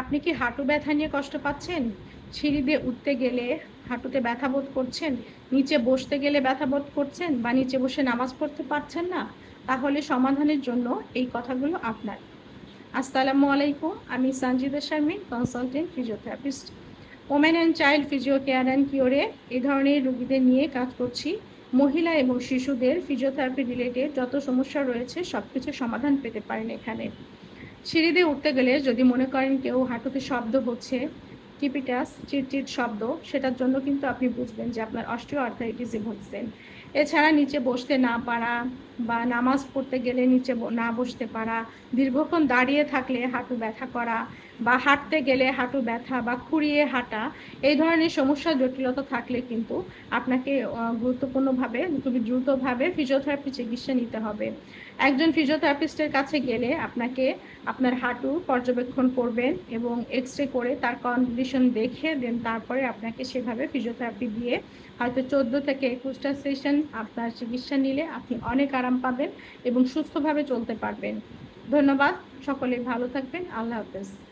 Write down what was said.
আপনি কি হাঁটু ব্যথা নিয়ে কষ্ট পাচ্ছেন? সিঁড়ি দিয়ে উঠতে গেলে হাঁটুতে ব্যথা বোধ করছেন? নিচে বসতে গেলে ব্যথা বোধ করছেন বা নিচে বসে নামাজ পড়তে পারছেন না? তাহলে সমাধানের জন্য এই কথাগুলো আপনার। আসসালামু আলাইকুম। আমি Sanjida Sharmin, consultant physiotherapist. Women and child physio care and কিওরে এই ধরনের রোগীদের নিয়ে কাজ করছি। মহিলা এবং শিশুদের ফিজিওথেরাপি রিলেটেড যত সমস্যা রয়েছে সব কিছু সমাধান পেতে পারেন এখানে। সিঁড়ি দিয়ে উঠতে গেলে যদি মনে করেন কেউ হাঁটুতে শব্দ হচ্ছে, টিপিটাস চিটচিট শব্দ, সেটার জন্য কিন্তু আপনি বুঝবেন যে আপনার অস্টিও আর্থারাইটিসে ভুগছেন। এছাড়া নিচে বসতে না পারা বা নামাজ পড়তে গেলে নিচে না বসতে পারা, দীর্ঘক্ষণ দাঁড়িয়ে থাকলে হাঁটু ব্যথা করা বা হাঁটতে গেলে হাঁটু ব্যথা বা খুঁড়িয়ে হাঁটা, এই ধরনের সমস্যা জটিলতা থাকলে কিন্তু আপনাকে গুরুত্বপূর্ণভাবে খুবই দ্রুতভাবে ফিজিওথেরাপি চিকিৎসা নিতে হবে। একজন ফিজিওথেরাপিস্টের কাছে গেলে আপনাকে আপনার হাঁটু পর্যবেক্ষণ করবেন এবং এক্স-রে করে তার কন্ডিশন দেখে দেন তারপরে আপনাকে সেভাবে ফিজিওথেরাপি দিয়ে হয়তো 14 থেকে 21টা সেশন আপনার চিকিৎসা নিলে আপনি অনেক আরাম পাবেন এবং সুস্থভাবে চলতে পারবেন। ধন্যবাদ। সকলে ভালো থাকবেন। আল্লাহ হাফেজ।